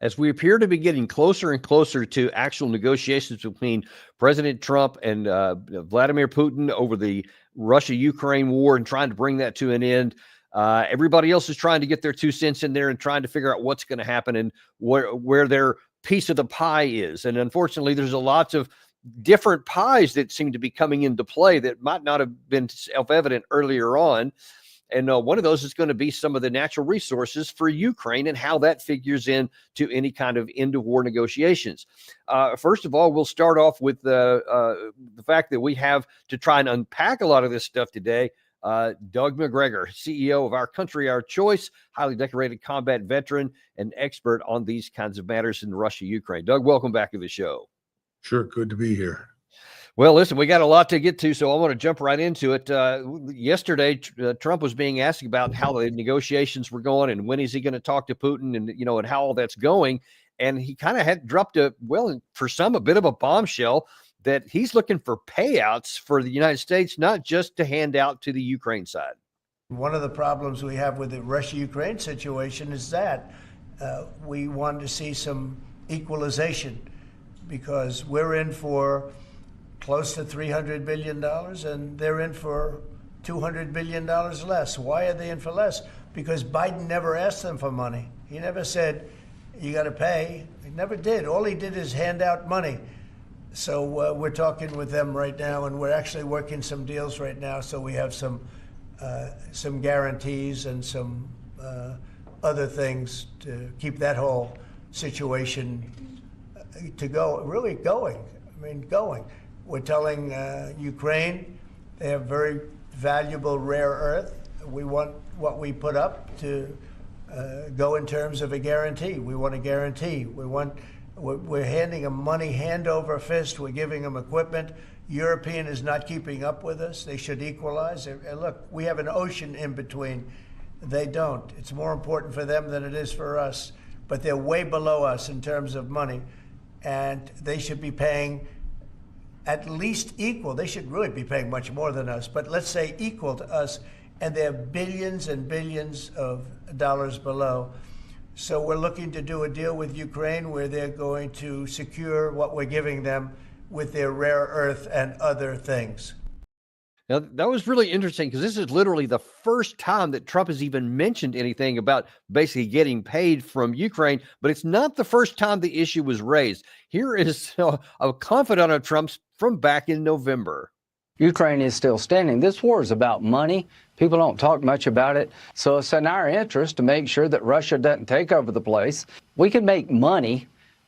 as we appear to be getting closer and closer to actual negotiations between President Trump and Vladimir Putin over the Russia-Ukraine war and trying to bring that to an end. Everybody else is trying to get their 2 cents in there and trying to figure out what's going to happen and where their piece of the pie is. And unfortunately, there's a lots of different pies that seem to be coming into play that might not have been self-evident earlier on. And one of those is going to be some of the natural resources for Ukraine and how that figures in to any kind of end of war negotiations. First of all, we'll start off with the fact that we have to try and unpack a lot of this stuff today. Doug McGregor, CEO of Our Country, Our Choice, highly decorated combat veteran and expert on these kinds of matters in Russia, Ukraine. Doug, welcome back to the show. Sure. Good to be here. Well, listen, we got a lot to get to, so I want to jump right into it. Yesterday, Trump was being asked about how the negotiations were going and when is he going to talk to Putin and, and how all that's going. And he kind of had dropped for some, a bit of a bombshell that he's looking for payouts for the United States, not just to hand out to the Ukraine side. One of the problems we have with the Russia-Ukraine situation is that we want to see some equalization because we're in for close to $300 billion, and they're in for $200 billion less. Why are they in for less? Because Biden never asked them for money. He never said, you got to pay. He never did. All he did is hand out money. So we're talking with them right now, and we're actually working some deals right now. So we have some guarantees and some other things to keep that whole situation really going. Going. We're telling Ukraine they have very valuable rare earth. We want what we put up to go in terms of a guarantee. We want a guarantee. We're handing them money hand over fist. We're giving them equipment. European is not keeping up with us. They should equalize. And look, we have an ocean in between. They don't. It's more important for them than it is for us. But they're way below us in terms of money. And they should be paying at least equal. They should really be paying much more than us, but let's say equal to us, and they're billions and billions of dollars below. So we're looking to do a deal with Ukraine where they're going to secure what we're giving them with their rare earth and other things. Now, that was really interesting because this is literally the first time that Trump has even mentioned anything about basically getting paid from Ukraine, but it's not the first time the issue was raised. Here is a confidant of Trump's from back in November. Ukraine is still standing. This war is about money. People don't talk much about it. So it's in our interest to make sure that Russia doesn't take over the place. We can make money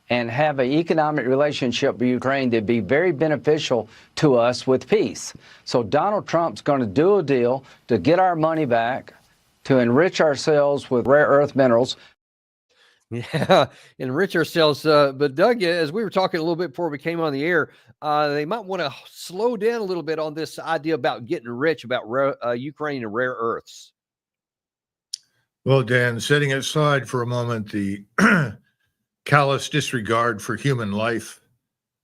and have an economic relationship with Ukraine that'd be very beneficial to us with peace. So Donald Trump's going to do a deal to get our money back, to enrich ourselves with rare earth minerals. Yeah, enrich ourselves. But Doug, as we were talking a little bit before we came on the air, they might want to slow down a little bit on this idea about getting rich, about Ukraine and rare earths. Well, Dan, setting aside for a moment the callous disregard for human life,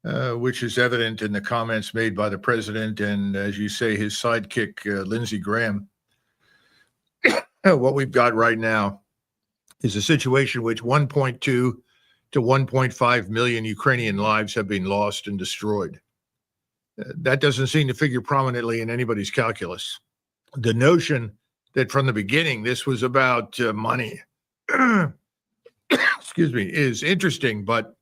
which is evident in the comments made by the president and, as you say, his sidekick, Lindsey Graham. What we've got right now is a situation in which 1.2 to 1.5 million Ukrainian lives have been lost and destroyed. That doesn't seem to figure prominently in anybody's calculus. The notion that from the beginning this was about money excuse me, is interesting, but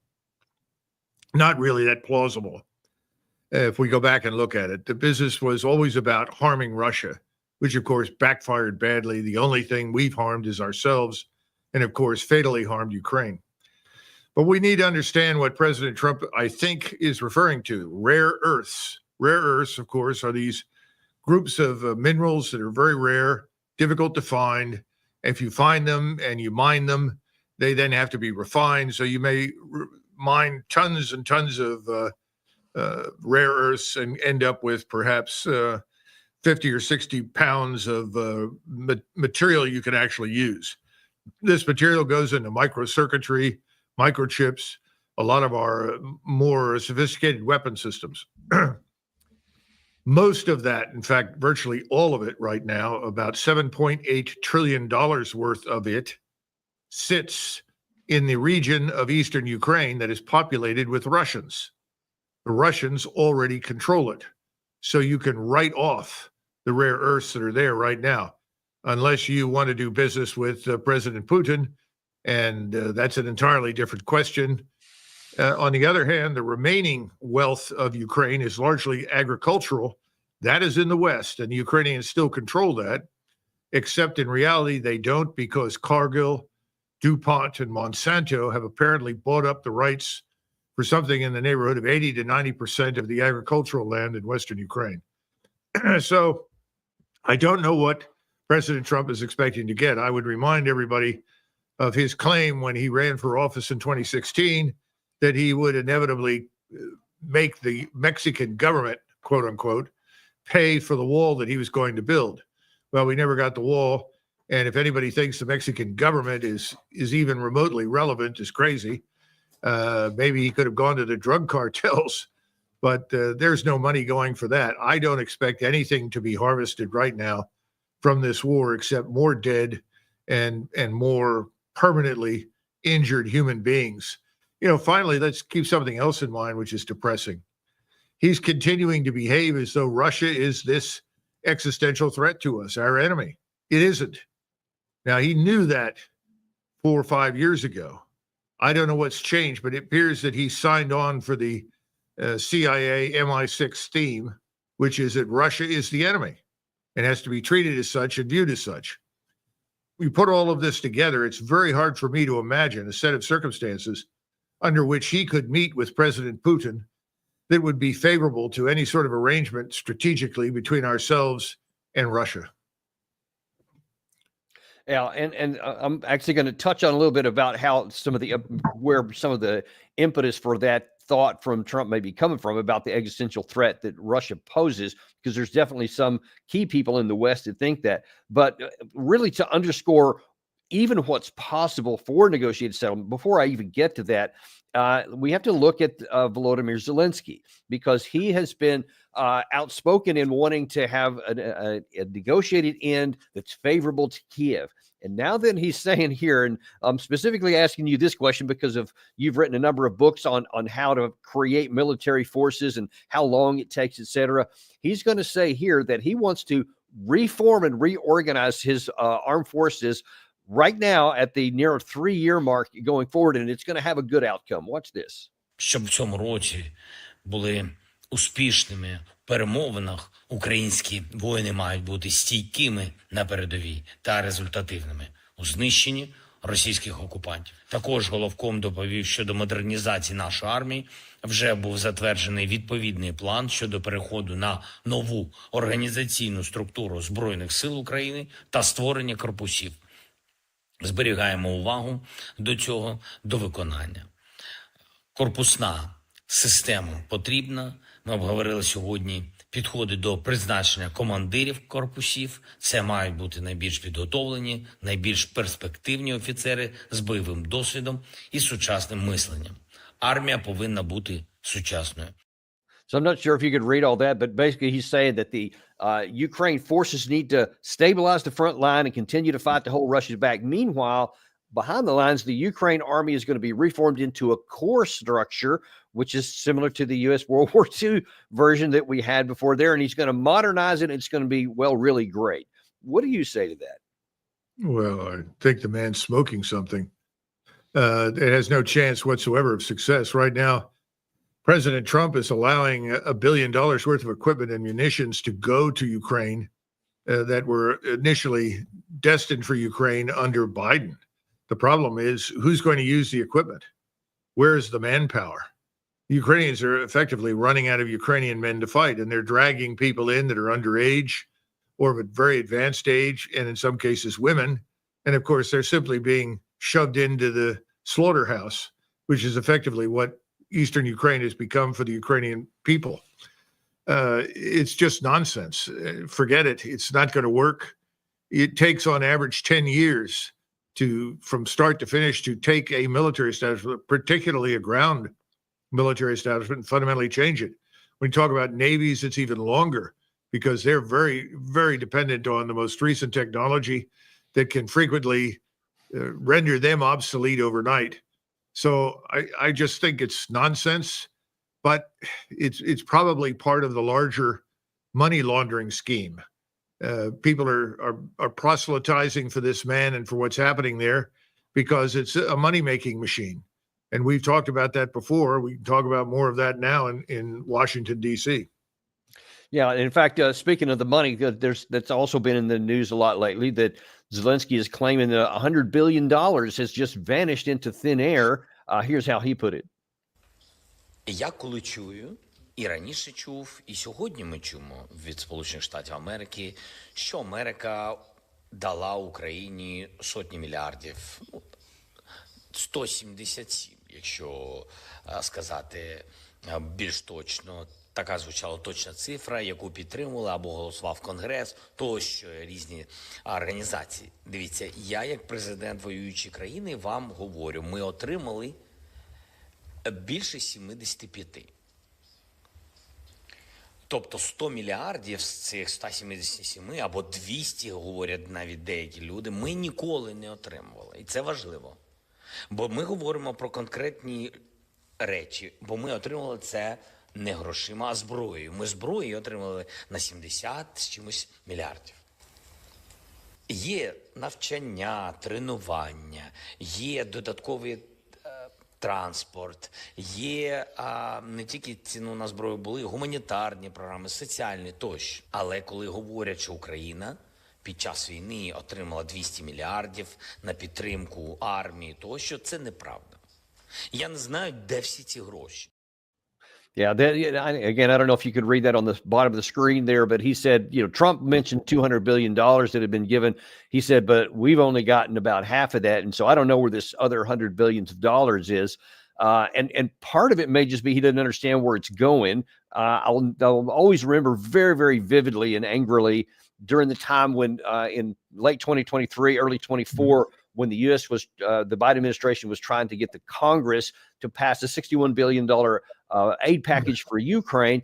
not really that plausible. If we go back and look at it, the business was always about harming Russia, which of course backfired badly. The only thing we've harmed is ourselves, and of course fatally harmed Ukraine. But we need to understand what President Trump, I think, is referring to: rare earths. Rare earths, of course, are these groups of minerals that are very rare, difficult to find. If you find them and you mine them, they then have to be refined. So you may mine tons and tons of rare earths and end up with perhaps 50 or 60 pounds of material you can actually use. This material goes into microcircuitry, microchips, a lot of our more sophisticated weapon systems. Most of that, in fact, virtually all of it right now, about $7.8 trillion worth of it, sits in the region of eastern Ukraine that is populated with Russians. The Russians already control it. So you can write off the rare earths that are there right now, unless you want to do business with President Putin. And that's an entirely different question. On the other hand, the remaining wealth of Ukraine is largely agricultural. That is in the West, and the Ukrainians still control that, except in reality, they don't, because Cargill, DuPont, and Monsanto have apparently bought up the rights for something in the neighborhood of 80 to 90% of the agricultural land in Western Ukraine. So I don't know what President Trump is expecting to get. I would remind everybody of his claim when he ran for office in 2016 that he would inevitably make the Mexican government, quote unquote, pay for the wall that he was going to build. Well, we never got the wall. And if anybody thinks the Mexican government is even remotely relevant, is crazy. Maybe he could have gone to the drug cartels, but there's no money going for that. I don't expect anything to be harvested right now from this war except more dead and more permanently injured human beings. You know, finally, let's keep something else in mind, which is depressing. He's continuing to behave as though Russia is this existential threat to us, our enemy. It isn't. Now, he knew that 4 or 5 years ago. I don't know what's changed, but it appears that he signed on for the CIA MI6 theme, which is that Russia is the enemy and has to be treated as such and viewed as such. We put all of this together, it's very hard for me to imagine a set of circumstances under which he could meet with President Putin that would be favorable to any sort of arrangement strategically between ourselves and Russia. Yeah, and I'm actually going to touch on a little bit about how some of the where some of the impetus for that thought from Trump may be coming from about the existential threat that Russia poses, because there's definitely some key people in the West that think that. But really, to underscore even what's possible for negotiated settlement, before I even get to that, we have to look at Volodymyr Zelensky, because he has been outspoken in wanting to have a negotiated end that's favorable to Kyiv. And now then he's saying here, and I'm specifically asking you this question because of you've written a number of books on how to create military forces and how long it takes, et cetera. He's going to say here that he wants to reform and reorganize his armed forces right now at the near 3-year mark going forward, and it's going to have a good outcome. Watch this. Щоб в цьому році були успішними в перемовинах, українські воїни мають бути стійкими на передовій та результативними у знищенні російських окупантів. Також головком доповів, що до модернізації нашої армії вже був затверджений відповідний план щодо переходу на нову організаційну структуру Збройних сил України та створення корпусів. Зберігаємо увагу до цього, до виконання. Корпусна система потрібна. Ми обговорили сьогодні підходи до призначення командирів корпусів. Це мають бути найбільш підготовлені, найбільш перспективні офіцери з бойовим досвідом і сучасним мисленням. Армія повинна бути сучасною. So I'm not sure if you could read all that, but basically he's saying that the Ukraine forces need to stabilize the front line and continue to fight to hold Russia back. Meanwhile, behind the lines, the Ukraine army is going to be reformed into a corps structure, which is similar to the U.S. World War II version that we had before there. And he's going to modernize it. It's going to be, well, really great. What do you say to that? Well, I think the man's smoking something. It has no chance whatsoever of success. Right now, President Trump is allowing $1 billion worth of equipment and munitions to go to Ukraine that were initially destined for Ukraine under Biden. The problem is, who's going to use the equipment? Where is the manpower? The Ukrainians are effectively running out of Ukrainian men to fight, and they're dragging people in that are underage or of a very advanced age, and in some cases women. And of course, they're simply being shoved into the slaughterhouse, which is effectively what Eastern Ukraine has become for the Ukrainian people. It's just nonsense. Forget it. It's not going to work. It takes on average 10 years from start to finish to take a military establishment, particularly a ground military establishment, and fundamentally change it. When you talk about navies, it's even longer because they're very, very dependent on the most recent technology that can frequently render them obsolete overnight. So I just think it's nonsense, but it's probably part of the larger money laundering scheme. People are proselytizing for this man and for what's happening there because it's a money-making machine. And we've talked about that before. We can talk about more of that now in Washington, D.C. Yeah, in fact, speaking of the money, that's also been in the news a lot lately, that Zelensky is claiming that $100 billion has just vanished into thin air. Here's how he put it. Я коли чую, і раніше чув, і сьогодні ми чуємо від Сполучених Штатів Америки, що Америка дала Україні сотні мільярдів, 177, якщо сказати більш точно. Така звучала точна цифра, яку підтримували або голосував Конгрес, тощо різні організації. Дивіться, я як президент воюючої країни вам говорю, ми отримали більше 75. Тобто 100 мільярдів з цих 177 або 200, говорять навіть деякі люди, ми ніколи не отримували. І це важливо. Бо ми говоримо про конкретні речі, бо ми отримали це не грошима, а зброєю. Ми зброєю отримали на 70 з чимось мільярдів. Є навчання, тренування, є додатковий транспорт, є не тільки ціну на зброю, були гуманітарні програми, соціальні тощо. Але коли говорять, що Україна під час війни отримала 200 мільярдів на підтримку армії тощо, це неправда. Я не знаю, де всі ці гроші. Yeah, again, I don't know if you could read that on the bottom of the screen there, but he said, Trump mentioned $200 billion that had been given. He said, but we've only gotten about half of that. And so I don't know where this other $100 billion is. And part of it may just be he doesn't understand where it's going. I'll always remember very, very vividly and angrily during the time when in late 2023, early 24, when the U.S. was, the Biden administration was trying to get the Congress to pass a $61 billion aid package for Ukraine.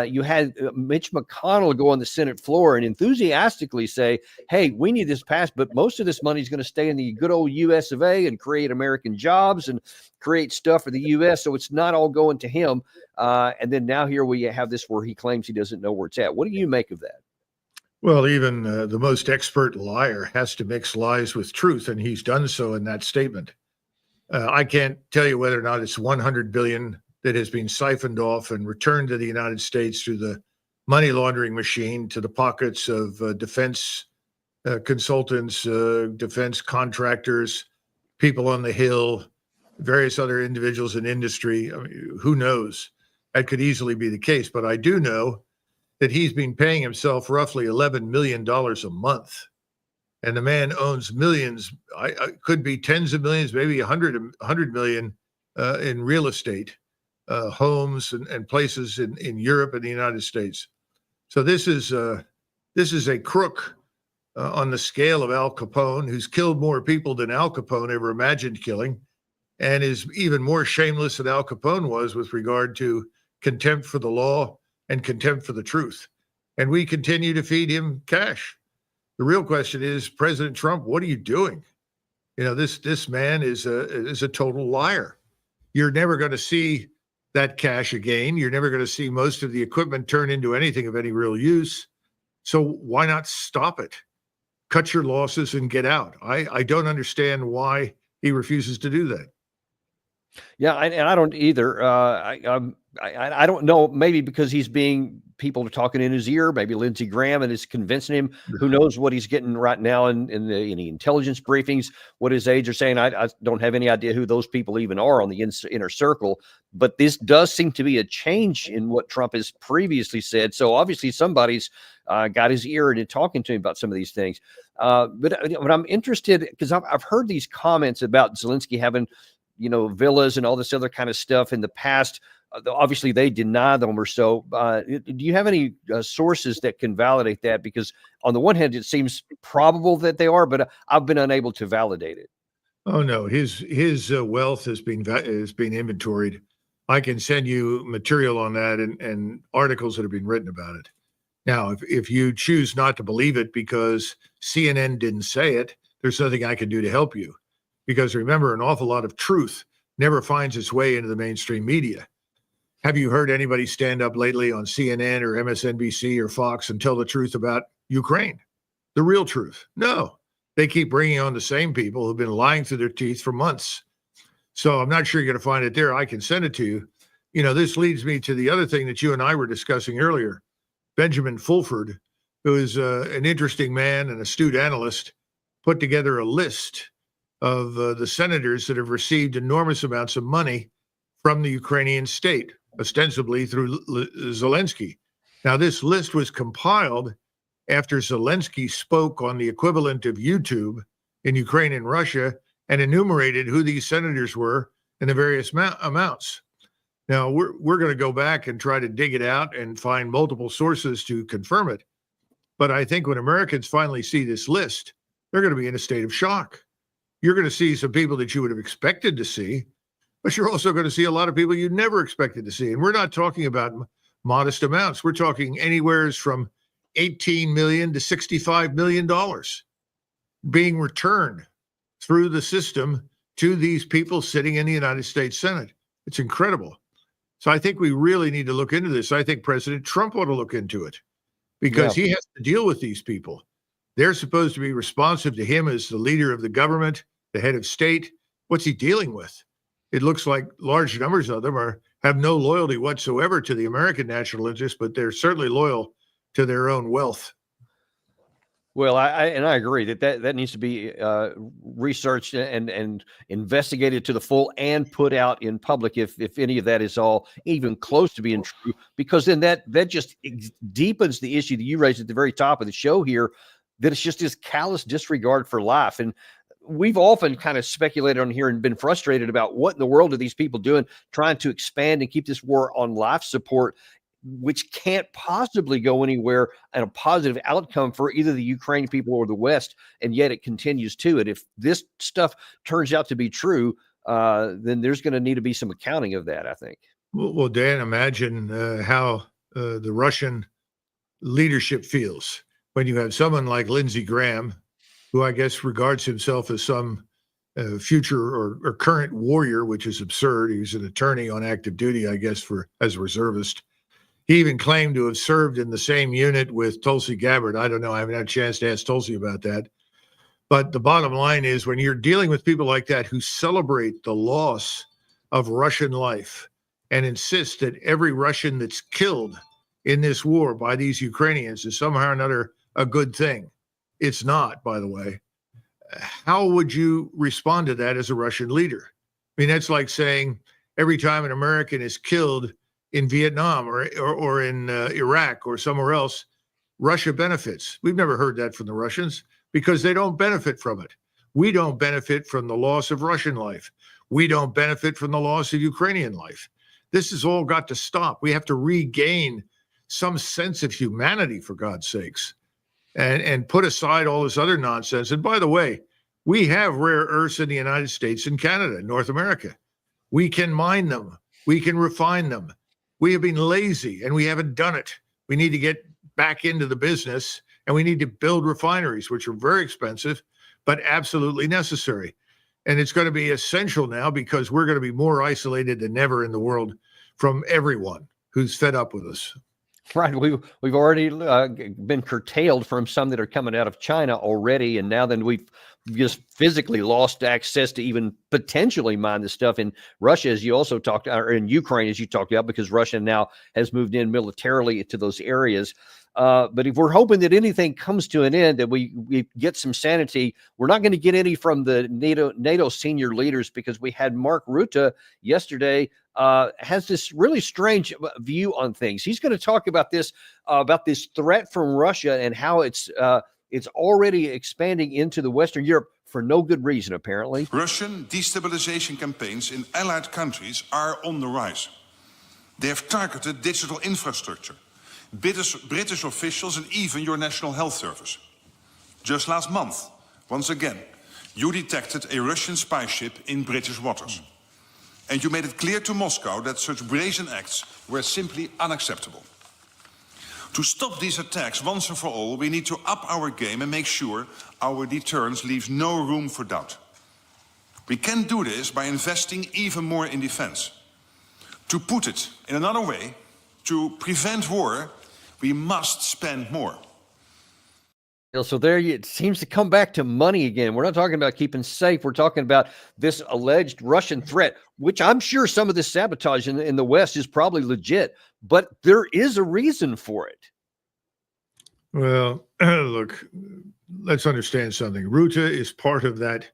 You had Mitch McConnell go on the Senate floor and enthusiastically say, hey, we need this passed, but most of this money is going to stay in the good old U.S. of A. and create American jobs and create stuff for the U.S. So it's not all going to him. And then now here we have this where he claims he doesn't know where it's at. What do you make of that? Well, even the most expert liar has to mix lies with truth, and he's done so in that statement. I can't tell you whether or not it's 100 billion that has been siphoned off and returned to the United States through the money laundering machine to the pockets of defense consultants, defense contractors, people on the Hill, various other individuals in industry. I mean, who knows? That could easily be the case. But I do know that he's been paying himself roughly $11 million a month. And the man owns millions, could be tens of millions, maybe 100 million in real estate, homes and places in Europe and the United States. So this is a crook on the scale of Al Capone, who's killed more people than Al Capone ever imagined killing, and is even more shameless than Al Capone was with regard to contempt for the law and contempt for the truth. And we continue to feed him cash. The real question is, President Trump, what are you doing? This man is a total liar. You're never going to see that cash again. You're never going to see most of the equipment turn into anything of any real use. So why not stop it? Cut your losses and get out. I don't understand why he refuses to do that. Yeah, and I don't either. I don't know, maybe because people are talking in his ear, maybe Lindsey Graham, and is convincing him. Who knows what he's getting right now in the intelligence briefings, what his aides are saying. I don't have any idea who those people even are on the inner circle, but this does seem to be a change in what Trump has previously said. So obviously somebody's got his ear and talking to him about some of these things. But I'm interested, because I've heard these comments about Zelensky having, villas and all this other kind of stuff in the past. Obviously, they deny them or so. Do you have any sources that can validate that? Because on the one hand, it seems probable that they are, but I've been unable to validate it. Oh no, his wealth has been inventoried. I can send you material on that and articles that have been written about it. Now, if you choose not to believe it because CNN didn't say it, there's nothing I can do to help you. Because remember, an awful lot of truth never finds its way into the mainstream media. Have you heard anybody stand up lately on CNN or MSNBC or Fox and tell the truth about Ukraine? The real truth? No. They keep bringing on the same people who've been lying through their teeth for months. So I'm not sure you're going to find it there. I can send it to you. You know, this leads me to the other thing that you and I were discussing earlier. Benjamin Fulford, who is an interesting man and astute analyst, put together a list of the senators that have received enormous amounts of money from the Ukrainian state, ostensibly through Zelensky. Now, this list was compiled after Zelensky spoke on the equivalent of YouTube in Ukraine and Russia and enumerated who these senators were and the various amounts. Now, we're going to go back and try to dig it out and find multiple sources to confirm it. But I think when Americans finally see this list, they're going to be in a state of shock. You're going to see some people that you would have expected to see, but you're also going to see a lot of people you never expected to see. And we're not talking about modest amounts. We're talking anywhere from $18 million to $65 million being returned through the system to these people sitting in the United States Senate. It's incredible. So I think we really need to look into this. I think President Trump ought to look into it because he has to deal with these people. They're supposed to be responsive to him as the leader of the government, the head of state. What's he dealing with? It looks like large numbers of them have no loyalty whatsoever to the American national interest, but they're certainly loyal to their own wealth. Well, I agree that needs to be researched and investigated to the full and put out in public if any of that is all even close to being true, because then that just deepens the issue that you raised at the very top of the show here, that it's just this callous disregard for life. And we've often kind of speculated on here and been frustrated about what in the world are these people doing, trying to expand and keep this war on life support, which can't possibly go anywhere and a positive outcome for either the Ukrainian people or the West, and yet it continues to. And if this stuff turns out to be true, then there's going to need to be some accounting of that, I think. Well, Dan, imagine how the Russian leadership feels when you have someone like Lindsey Graham, who I guess regards himself as some future or current warrior, which is absurd. He's an attorney on active duty, I guess, as a reservist. He even claimed to have served in the same unit with Tulsi Gabbard. I don't know. I haven't had a chance to ask Tulsi about that. But the bottom line is, when you're dealing with people like that who celebrate the loss of Russian life and insist that every Russian that's killed in this war by these Ukrainians is somehow or another a good thing. It's not, by the way. How would you respond to that as a Russian leader? I mean, that's like saying every time an American is killed in Vietnam or in Iraq or somewhere else, Russia benefits. We've never heard that from the Russians because they don't benefit from it. We don't benefit from the loss of Russian life. We don't benefit from the loss of Ukrainian life. This has all got to stop. We have to regain some sense of humanity, for God's sakes, and put aside all this other nonsense. And by the way, we have rare earths in the United States and Canada, North America. We can mine them. We can refine them. We have been lazy and we haven't done it. We need to get back into the business, and we need to build refineries, which are very expensive, but absolutely necessary. And it's going to be essential now because we're going to be more isolated than ever in the world from everyone who's fed up with us. Right. We've already been curtailed from some that are coming out of China already. And now then we've just physically lost access to even potentially mine the stuff in Russia, as you also talked, or in Ukraine, as you talked about, because Russia now has moved in militarily into those areas. But if we're hoping that anything comes to an end, that we get some sanity, we're not going to get any from the NATO senior leaders, because we had Mark Rutte yesterday has this really strange view on things. He's going to talk about this threat from Russia and how it's already expanding into the Western Europe for no good reason, apparently. Russian destabilization campaigns in allied countries are on the rise. They have targeted digital infrastructure, British officials, and even your National Health Service. Just last month, once again, you detected a Russian spy ship in British waters. And you made it clear to Moscow that such brazen acts were simply unacceptable. To stop these attacks once and for all, we need to up our game and make sure our deterrence leaves no room for doubt. We can do this by investing even more in defense. To put it in another way, to prevent war, we must spend more. So there it seems to come back to money again. We're not talking about keeping safe. We're talking about this alleged Russian threat, which I'm sure some of this sabotage in the West is probably legit, but there is a reason for it. Well, look, let's understand something. Rutte is part of that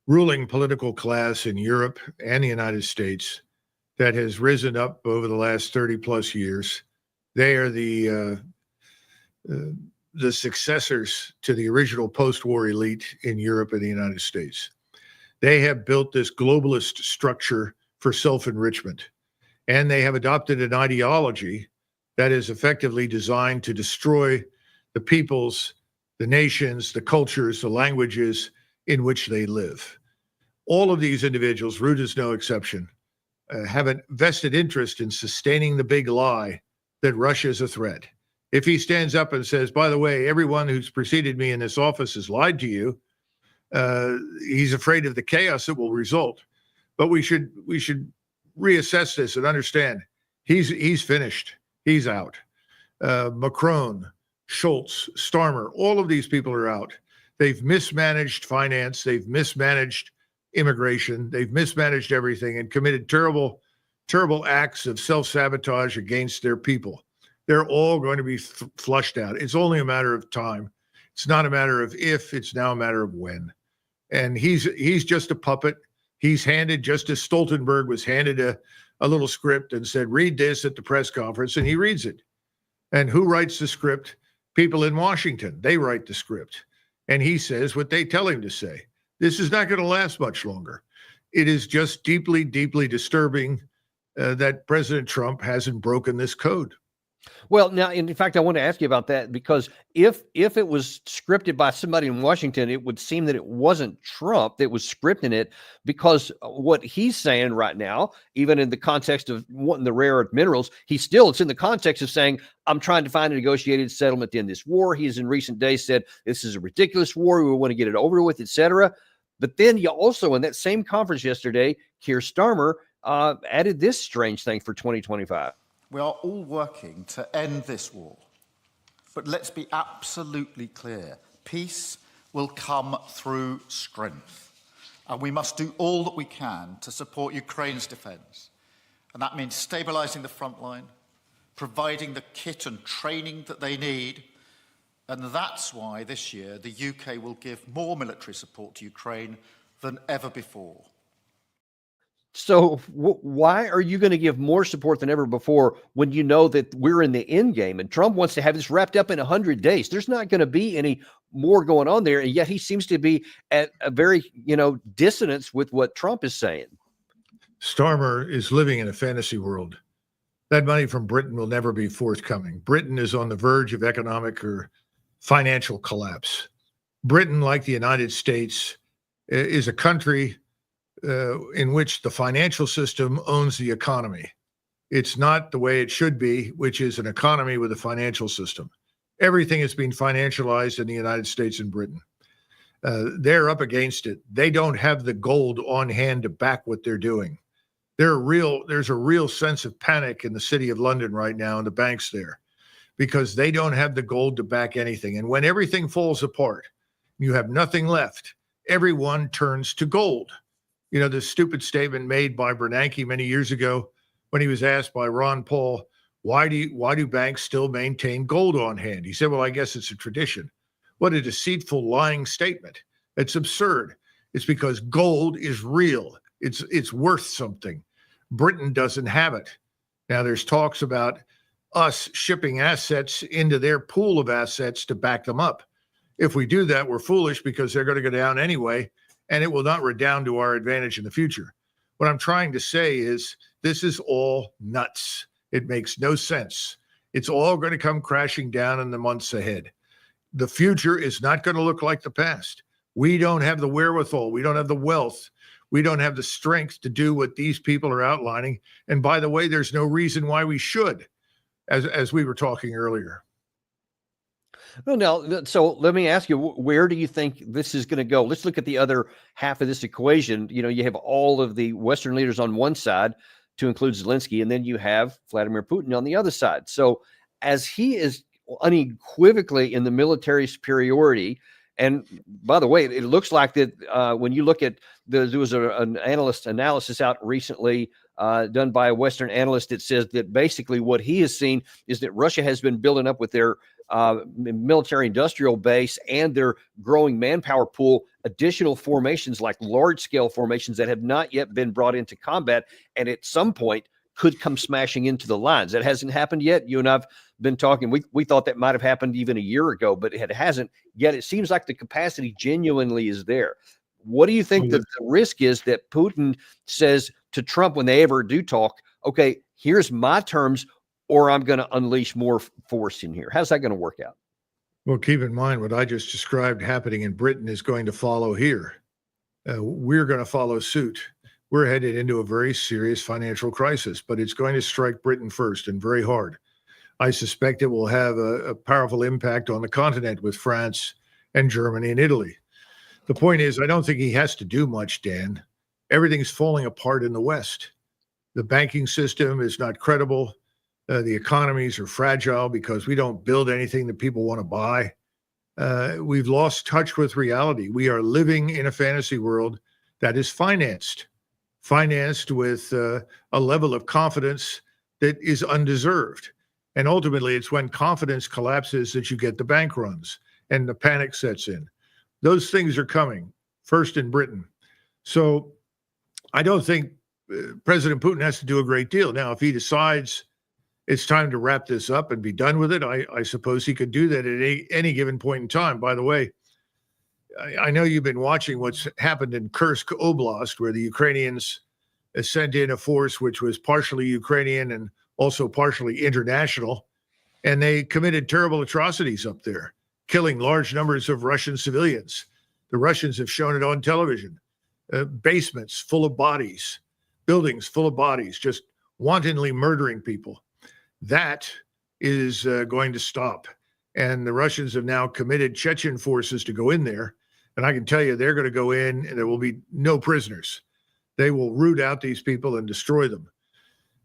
ruling political class in Europe and the United States that has risen up over the last 30 plus years. They are the successors to the original post-war elite in Europe and the United States. They have built this globalist structure for self-enrichment, and they have adopted an ideology that is effectively designed to destroy the peoples, the nations, the cultures, the languages in which they live. All of these individuals, Rutte is no exception, have a vested interest in sustaining the big lie that Russia is a threat. If he stands up and says, by the way, everyone who's preceded me in this office has lied to you, he's afraid of the chaos that will result. But we should reassess this and understand he's finished. He's out. Macron, Schultz, Starmer, all of these people are out. They've mismanaged finance. They've mismanaged immigration. They've mismanaged everything and committed terrible, terrible acts of self-sabotage against their people. They're all going to be flushed out. It's only a matter of time. It's not a matter of if, it's now a matter of when. And he's just a puppet. He's handed, just as Stoltenberg was handed a little script and said, read this at the press conference, and he reads it. And who writes the script? People in Washington. They write the script. And he says what they tell him to say. This is not going to last much longer. It is just deeply, deeply disturbing that President Trump hasn't broken this code. Well, now, in fact, I want to ask you about that, because if it was scripted by somebody in Washington, it would seem that it wasn't Trump that was scripting it, because what he's saying right now, even in the context of wanting the rare earth minerals, it's in the context of saying, I'm trying to find a negotiated settlement to end this war. He has in recent days said, this is a ridiculous war. We want to get it over with, etc. But then you also, in that same conference yesterday, Keir Starmer added this strange thing for 2025. We are all working to end this war. But let's be absolutely clear. Peace will come through strength. And we must do all that we can to support Ukraine's defense. And that means stabilizing the front line, providing the kit and training that they need. And that's why this year the UK will give more military support to Ukraine than ever before. So why are you going to give more support than ever before when you know that we're in the end game and Trump wants to have this wrapped up in 100 days? There's not going to be any more going on there. And yet he seems to be at a very, dissonance with what Trump is saying. Starmer is living in a fantasy world. That money from Britain will never be forthcoming. Britain is on the verge of economic or financial collapse. Britain, like the United States, is a country in which the financial system owns the economy. It's not the way it should be, which is an economy with a financial system. Everything is being financialized in the United States and Britain. They're up against it. They don't have the gold on hand to back what they're doing. There's a real sense of panic in the city of London right now and the banks there, because they don't have the gold to back anything. And when everything falls apart, you have nothing left, everyone turns to gold. The stupid statement made by Bernanke many years ago when he was asked by Ron Paul, why do banks still maintain gold on hand? He said, well, I guess it's a tradition. What a deceitful, lying statement. It's absurd. It's because gold is real. It's worth something. Britain doesn't have it. Now there's talks about us shipping assets into their pool of assets to back them up. If we do that, we're foolish, because they're going to go down anyway, and it will not redound to our advantage in the future. What I'm trying to say is this is all nuts. It makes no sense. It's all going to come crashing down in the months ahead. The future is not going to look like the past. We don't have the wherewithal. We don't have the wealth. We don't have the strength to do what these people are outlining. And by the way, there's no reason why we should, as we were talking earlier. Well, now, so let me ask you, where do you think this is going to go? Let's look at the other half of this equation. You have all of the Western leaders on one side, to include Zelensky, and then you have Vladimir Putin on the other side. So, as he is unequivocally in the military superiority, and by the way, it looks like that when you look at there was an analysis out recently done by a Western analyst that says that basically what he has seen is that Russia has been building up with their military industrial base and their growing manpower pool, additional formations like large scale formations that have not yet been brought into combat. And at some point could come smashing into the lines. That hasn't happened yet. You and I've been talking. We thought that might have happened even a year ago, but it hasn't yet. It seems like the capacity genuinely is there. What do you think that the risk is that Putin says to Trump when they ever do talk, okay, here's my terms, or I'm going to unleash more force in here? How's that going to work out? Well, keep in mind what I just described happening in Britain is going to follow here. We're going to follow suit. We're headed into a very serious financial crisis, but it's going to strike Britain first and very hard. I suspect it will have a powerful impact on the continent with France and Germany and Italy. The point is, I don't think he has to do much, Dan. Everything's falling apart in the West. The banking system is not credible. The economies are fragile because we don't build anything that people want to buy. We've lost touch with reality. We are living in a fantasy world that is financed with a level of confidence that is undeserved. And ultimately, it's when confidence collapses that you get the bank runs and the panic sets in. Those things are coming, first in Britain. So I don't think President Putin has to do a great deal. Now, if he decides it's time to wrap this up and be done with it, I suppose he could do that at any given point in time. By the way, I know you've been watching what's happened in Kursk Oblast, where the Ukrainians sent in a force which was partially Ukrainian and also partially international, and they committed terrible atrocities up there, killing large numbers of Russian civilians. The Russians have shown it on television. Basements full of bodies, buildings full of bodies, just wantonly murdering people. That is going to stop. And the Russians have now committed Chechen forces to go in there. And I can tell you, they're going to go in and there will be no prisoners. They will root out these people and destroy them.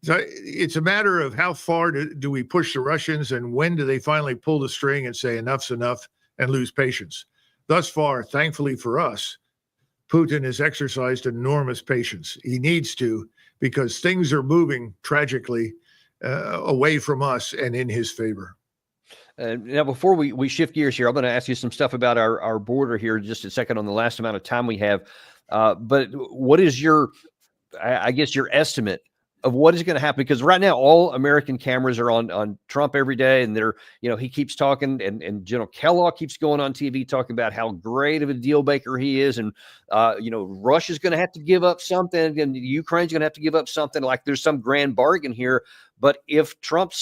So it's a matter of how far do we push the Russians and when do they finally pull the string and say enough's enough and lose patience. Thus far, thankfully for us, Putin has exercised enormous patience. He needs to, because things are moving tragically away from us and in his favor. Now, before we shift gears here, I'm going to ask you some stuff about our border here in just a second on the last amount of time we have. But what is your estimate of what is going to happen? Because right now, all American cameras are on Trump every day, and he keeps talking, and General Kellogg keeps going on TV talking about how great of a deal maker he is, and Russia's going to have to give up something, and Ukraine's going to have to give up something. Like there's some grand bargain here. But if Trump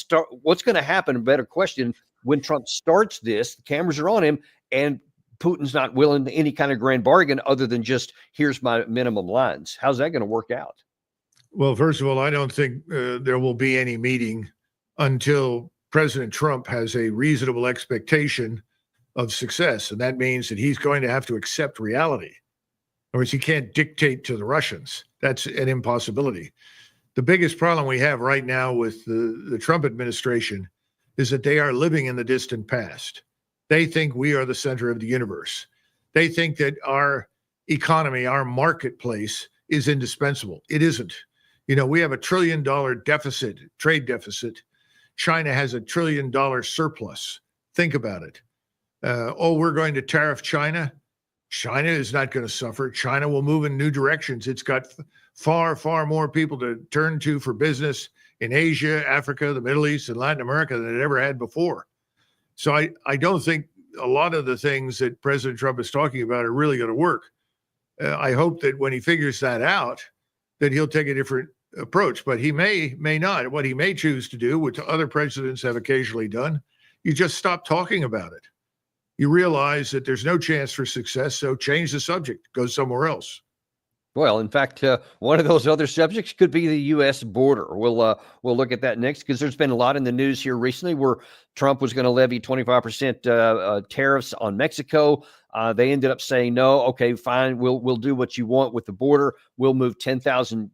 what's going to happen? A better question: when Trump starts this, the cameras are on him, and Putin's not willing to any kind of grand bargain other than just here's my minimum lines. How's that going to work out? Well, first of all, I don't think there will be any meeting until President Trump has a reasonable expectation of success. And that means that he's going to have to accept reality. In other words, he can't dictate to the Russians. That's an impossibility. The biggest problem we have right now with the Trump administration is that they are living in the distant past. They think we are the center of the universe. They think that our economy, our marketplace is indispensable. It isn't. We have $1 trillion deficit, trade deficit. China has $1 trillion surplus. Think about it. We're going to tariff China. China is not going to suffer. China will move in new directions. It's got far, far more people to turn to for business in Asia, Africa, the Middle East, and Latin America than it ever had before. So I don't think a lot of the things that President Trump is talking about are really going to work. I hope that when he figures that out, that he'll take a different approach, but he may not. What he may choose to do, which other presidents have occasionally done, you just stop talking about it. You realize that there's no chance for success, so change the subject, go somewhere else. Well, in fact, one of those other subjects could be the U.S. border. We'll look at that next because there's been a lot in the news here recently where Trump was going to levy 25% tariffs on Mexico. They ended up saying no. Okay, fine. We'll do what you want with the border. We'll move 10,000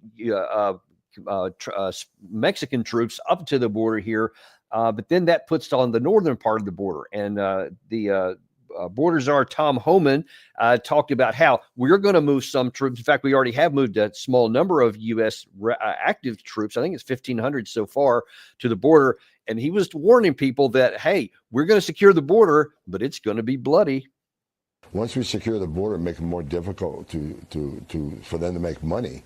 Mexican troops up to the border here. But then that puts on the northern part of the border, and the border czar Tom Homan talked about how we're going to move some troops. In fact, we already have moved a small number of U.S. Active troops. I think it's 1,500 so far to the border. And he was warning people that, hey, we're going to secure the border, but it's going to be bloody. Once we secure the border and make it more difficult for them to make money,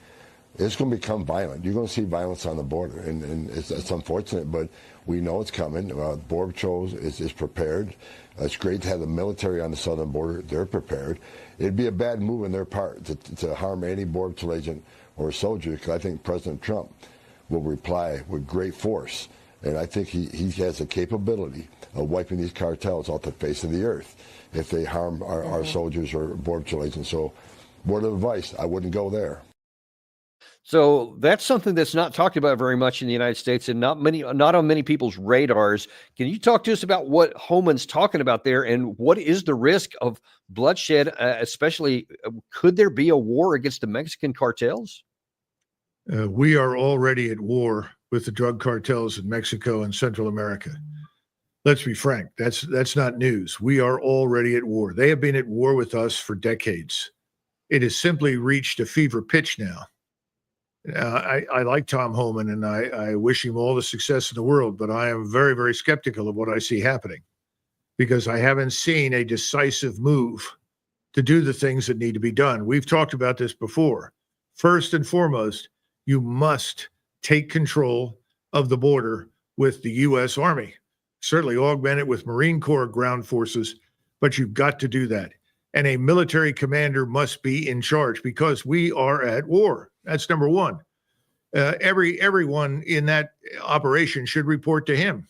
it's going to become violent. You're going to see violence on the border, and it's unfortunate, but we know it's coming. Border Patrol is prepared. It's great to have the military on the southern border. They're prepared. It'd be a bad move on their part to harm any Border Patrol agent or soldier, because I think President Trump will reply with great force, and I think he has the capability of wiping these cartels off the face of the earth if they harm our soldiers or Border Patrol agents. So, word of advice, I wouldn't go there. So that's something that's not talked about very much in the United States and not on many people's radars. Can you talk to us about what Homan's talking about there and what is the risk of bloodshed, especially could there be a war against the Mexican cartels? We are already at war with the drug cartels in Mexico and Central America. Let's be frank, that's not news. We are already at war. They have been at war with us for decades. It has simply reached a fever pitch now. I like Tom Homan, and I wish him all the success in the world, but I am very, very skeptical of what I see happening because I haven't seen a decisive move to do the things that need to be done. We've talked about this before. First and foremost, you must take control of the border with the U.S. Army. Certainly augment it with Marine Corps ground forces, but you've got to do that. And a military commander must be in charge because we are at war. That's number one. Everyone in that operation should report to him,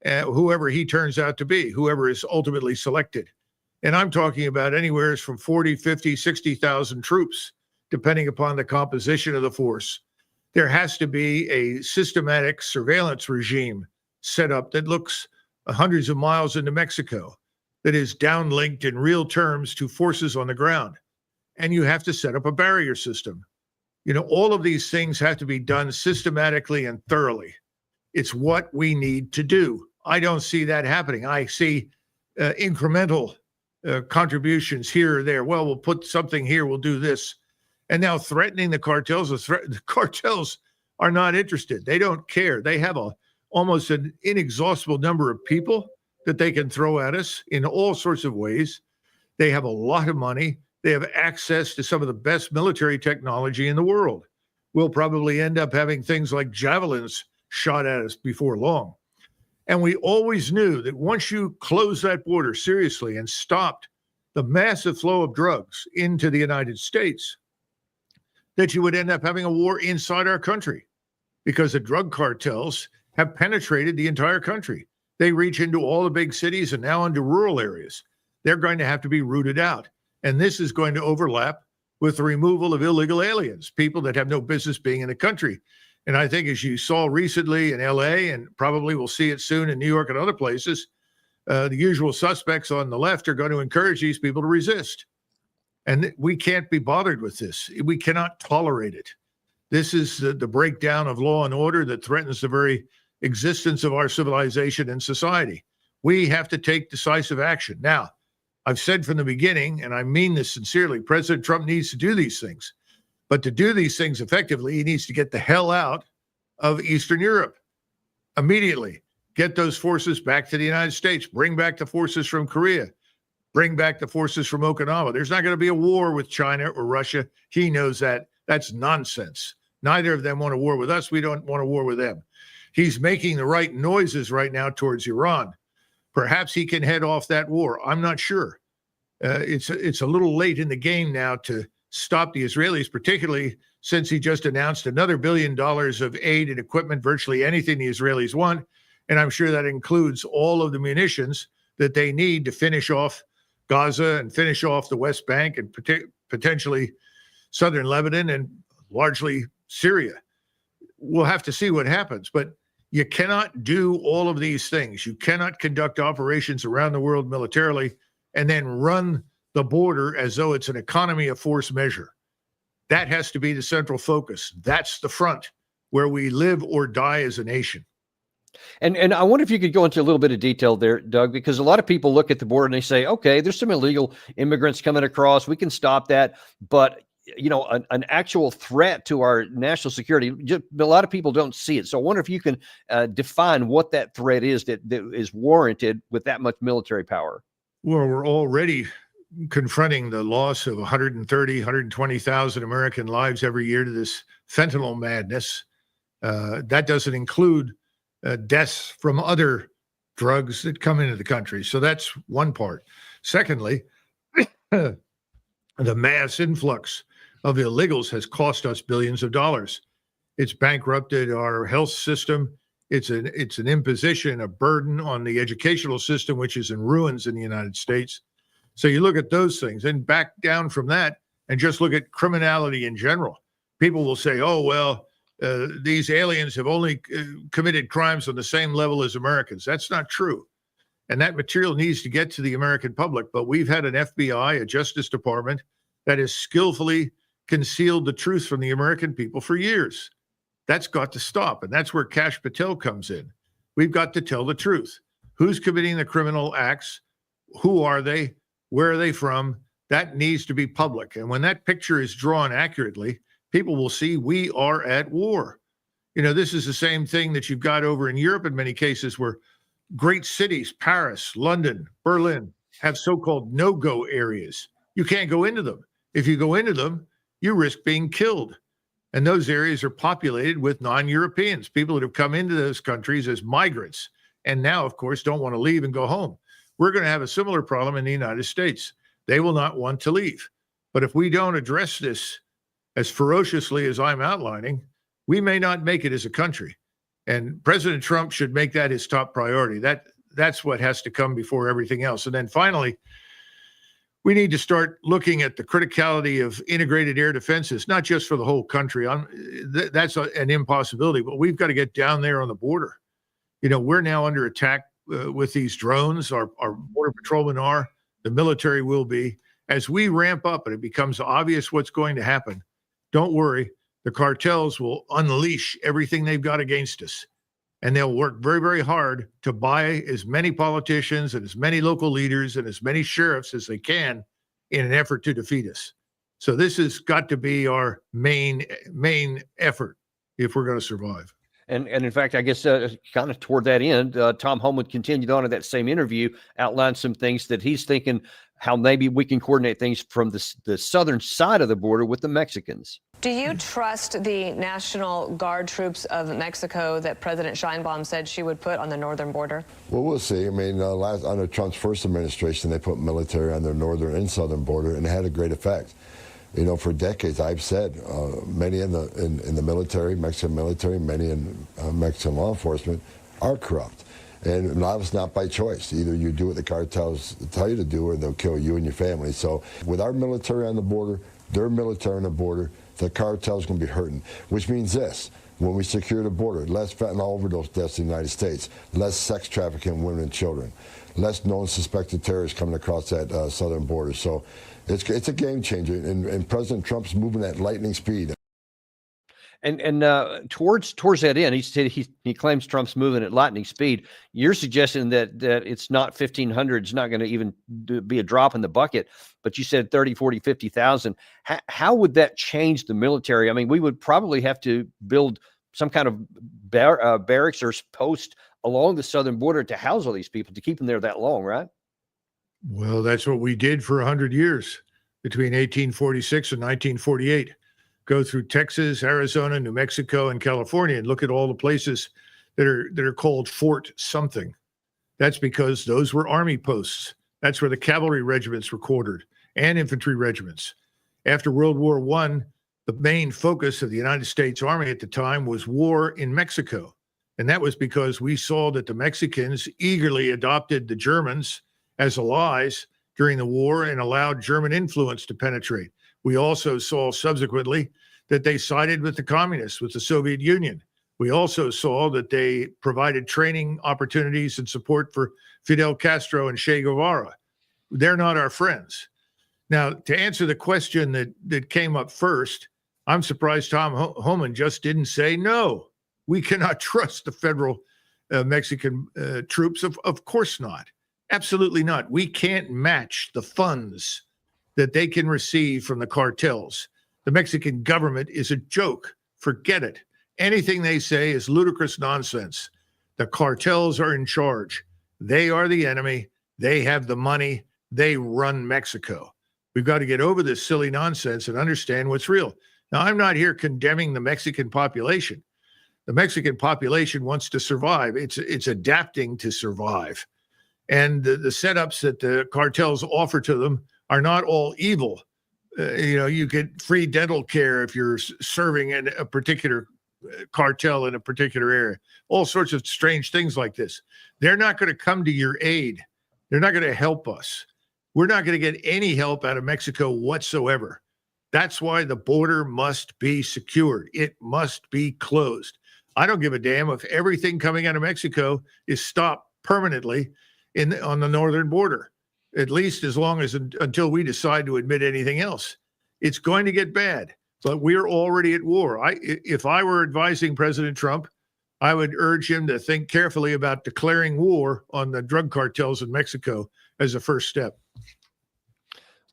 whoever he turns out to be, whoever is ultimately selected. And I'm talking about anywhere from 40, 50, 60,000 troops, depending upon the composition of the force. There has to be a systematic surveillance regime set up that looks hundreds of miles into Mexico, that is downlinked in real terms to forces on the ground. And you have to set up a barrier system. You know, all of these things have to be done systematically and thoroughly. It's what we need to do. I don't see that happening. I see incremental contributions here or there. Well, we'll put something here, we'll do this. And now threatening the cartels, the cartels are not interested. They don't care. They have almost an inexhaustible number of people that they can throw at us in all sorts of ways. They have a lot of money. They have access to some of the best military technology in the world. We'll probably end up having things like javelins shot at us before long. And we always knew that once you close that border seriously and stopped the massive flow of drugs into the United States, that you would end up having a war inside our country because the drug cartels have penetrated the entire country. They reach into all the big cities and now into rural areas. They're going to have to be rooted out. And this is going to overlap with the removal of illegal aliens, people that have no business being in the country. And I think as you saw recently in LA, and probably we'll see it soon in New York and other places, the usual suspects on the left are going to encourage these people to resist. And we can't be bothered with this. We cannot tolerate it. This is the breakdown of law and order that threatens the very existence of our civilization and society. We have to take decisive action. Now, I've said from the beginning, and I mean this sincerely, President Trump needs to do these things. But to do these things effectively, he needs to get the hell out of Eastern Europe immediately. Get those forces back to the United States. Bring back the forces from Korea. Bring back the forces from Okinawa. There's not going to be a war with China or Russia. He knows that. That's nonsense. Neither of them want a war with us. We don't want a war with them. He's making the right noises right now towards Iran. Perhaps he can head off that war. I'm not sure. It's a little late in the game now to stop the Israelis, particularly since he just announced another $1 billion of aid and equipment, virtually anything the Israelis want. And I'm sure that includes all of the munitions that they need to finish off Gaza and finish off the West Bank and potentially southern Lebanon and largely Syria. We'll have to see what happens, but you cannot do all of these things. You cannot conduct operations around the world militarily and then run the border as though it's an economy of force measure. That has to be the central focus. That's the front where we live or die as a nation. And I wonder if you could go into a little bit of detail there, Doug, because a lot of people look at the border and they say, okay, there's some illegal immigrants coming across. We can stop that. But, you know, an actual threat to our national security, just, a lot of people don't see it. So I wonder if you can define what that threat is that is warranted with that much military power. Well, we're already confronting the loss of 130, 120,000 American lives every year to this fentanyl madness. That doesn't include deaths from other drugs that come into the country. So that's one part. Secondly, the mass influx of illegals has cost us billions of dollars. It's bankrupted our health system. It's an imposition, a burden on the educational system, which is in ruins in the United States. So you look at those things and back down from that and just look at criminality in general. People will say, oh, well, these aliens have only committed crimes on the same level as Americans. That's not true. And that material needs to get to the American public. But we've had an FBI, a Justice Department, that has skillfully concealed the truth from the American people for years. That's got to stop. And that's where Kash Patel comes in. We've got to tell the truth. Who's committing the criminal acts? Who are they? Where are they from? That needs to be public. And when that picture is drawn accurately, people will see we are at war. You know, this is the same thing that you've got over in Europe in many cases, where great cities, Paris, London, Berlin, have so-called no-go areas. You can't go into them. If you go into them, you risk being killed. And those areas are populated with non-Europeans, people that have come into those countries as migrants, and now, of course, don't want to leave and go home. We're going to have a similar problem in the United States. They will not want to leave. But if we don't address this as ferociously as I'm outlining, we may not make it as a country. And President Trump should make that his top priority. That's what has to come before everything else. And then finally, we need to start looking at the criticality of integrated air defenses, not just for the whole country. That's an impossibility, but we've got to get down there on the border. You know, we're now under attack with these drones. Our border patrolmen are, the military will be. As we ramp up and it becomes obvious what's going to happen, don't worry, the cartels will unleash everything they've got against us. And they'll work very, very hard to buy as many politicians and as many local leaders and as many sheriffs as they can in an effort to defeat us. So this has got to be our main effort if we're going to survive. And in fact, I guess kind of toward that end, Tom Homewood continued on in that same interview, outlined some things that he's thinking how maybe we can coordinate things from the southern side of the border with the Mexicans. Do you trust the National Guard troops of Mexico that President Sheinbaum said she would put on the northern border? Well, we'll see. I mean, under Trump's first administration, they put military on their northern and southern border, and it had a great effect. You know, for decades, I've said many in the military, Mexican military, many in Mexican law enforcement are corrupt. And a lot of it's not by choice. Either you do what the cartels tell you to do, or they'll kill you and your family. So with our military on the border, their military on the border, the cartel's going to be hurting, which means this. When we secure the border, less fentanyl overdose deaths in the United States, less sex trafficking of women and children, less known suspected terrorists coming across that southern border. So it's a game changer, and President Trump's moving at lightning speed. And towards that end, he said he claims Trump's moving at lightning speed. You're suggesting that it's not 1,500, it's not going to even be a drop in the bucket, but you said 30, 40, 50,000. How would that change the military? I mean, we would probably have to build some kind of barracks or post along the southern border to house all these people, to keep them there that long, right? Well, that's what we did for 100 years, between 1846 and 1948. Go through Texas, Arizona, New Mexico, and California, and look at all the places that are called Fort something. That's because those were army posts. That's where the cavalry regiments were quartered, and infantry regiments. After World War I, the main focus of the United States Army at the time was war in Mexico. And that was because we saw that the Mexicans eagerly adopted the Germans as allies during the war and allowed German influence to penetrate. We also saw subsequently that they sided with the communists, with the Soviet Union. We also saw that they provided training opportunities and support for Fidel Castro and Che Guevara. They're not our friends. Now, to answer the question that came up first, I'm surprised Tom Homan just didn't say no. We cannot trust the federal Mexican troops. Of course not. Absolutely not. We can't match the funds that they can receive from the cartels. The Mexican government is a joke. Forget it. Anything they say is ludicrous nonsense. The cartels are in charge. They are the enemy. They have the money. They run Mexico. We've got to get over this silly nonsense and understand what's real. Now, I'm not here condemning the Mexican population. The Mexican population wants to survive. It's adapting to survive. And the setups that the cartels offer to them are not all evil. You get free dental care if you're serving in a particular cartel in a particular area. All sorts of strange things like this. They're not going to come to your aid. They're not going to help us. We're not going to get any help out of Mexico whatsoever. That's why the border must be secured. It must be closed. I don't give a damn if everything coming out of Mexico is stopped permanently on the northern border, at least as long as until we decide to admit anything else. It's going to get bad, but we're already at war. If I were advising President Trump, I would urge him to think carefully about declaring war on the drug cartels in Mexico as a first step.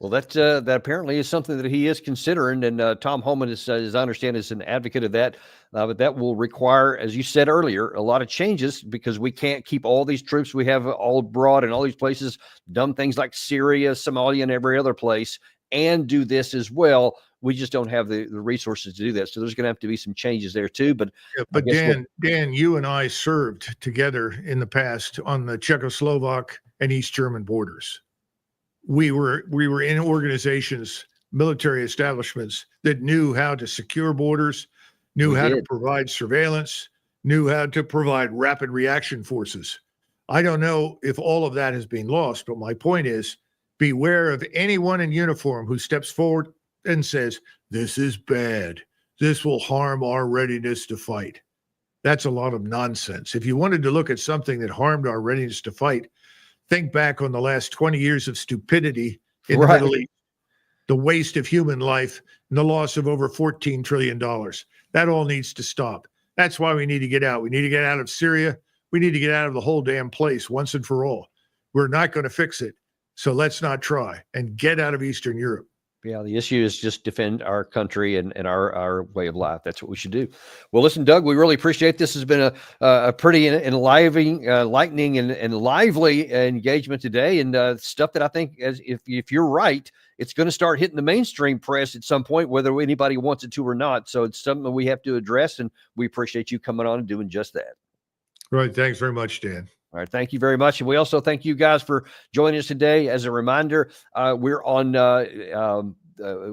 Well, that apparently is something that he is considering, and Tom Homan, as I understand, is an advocate of that. But that will require, as you said earlier, a lot of changes because we can't keep all these troops we have all abroad in all these places, dumb things like Syria, Somalia, and every other place, and do this as well. We just don't have the resources to do that. So there's going to have to be some changes there too. But Dan, you and I served together in the past on the Czechoslovak and East German borders. We were in organizations, military establishments that knew how to secure borders, knew how to provide surveillance, knew how to provide rapid reaction forces. I don't know if all of that has been lost, but my point is beware of anyone in uniform who steps forward and says, this is bad. This will harm our readiness to fight. That's a lot of nonsense. If you wanted to look at something that harmed our readiness to fight, think back on the last 20 years of stupidity in the Middle East, the waste of human life, and the loss of over $14 trillion. That all needs to stop. That's why we need to get out. We need to get out of Syria. We need to get out of the whole damn place once and for all. We're not going to fix it. So let's not try and get out of Eastern Europe. Yeah, the issue is just defend our country and our way of life. That's what we should do. Well, listen, Doug, we really appreciate this. Has been a pretty enlivening, lightning and lively engagement today, and stuff that I think, if you're right, it's going to start hitting the mainstream press at some point, whether anybody wants it to or not. So it's something that we have to address, and we appreciate you coming on and doing just that. Right. Thanks very much, Dan. All right. Thank you very much. And we also thank you guys for joining us today. As a reminder, we're on,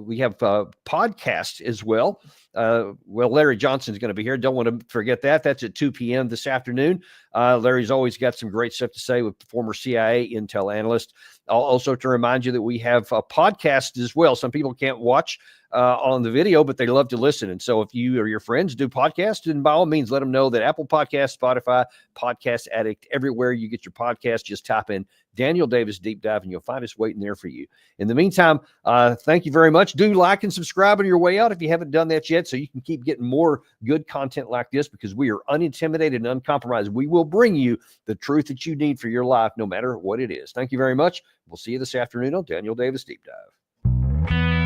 we have podcasts as well. Larry Johnson's going to be here. Don't want to forget that. That's at 2 p.m. this afternoon. Larry's always got some great stuff to say with former CIA intel analyst. Also to remind you that we have a podcast as well. Some people can't watch on the video, but they love to listen. And so if you or your friends do podcasts, then by all means, let them know that Apple Podcasts, Spotify, Podcast Addict, everywhere you get your podcast, just type in Daniel Davis Deep Dive and you'll find us waiting there for you. In the meantime, thank you very much. Do like and subscribe on your way out if you haven't done that yet, so you can keep getting more good content like this, because we are unintimidated and uncompromised. We will bring you the truth that you need for your life, no matter what it is. Thank you very much. We'll see you this afternoon on Daniel Davis Deep Dive.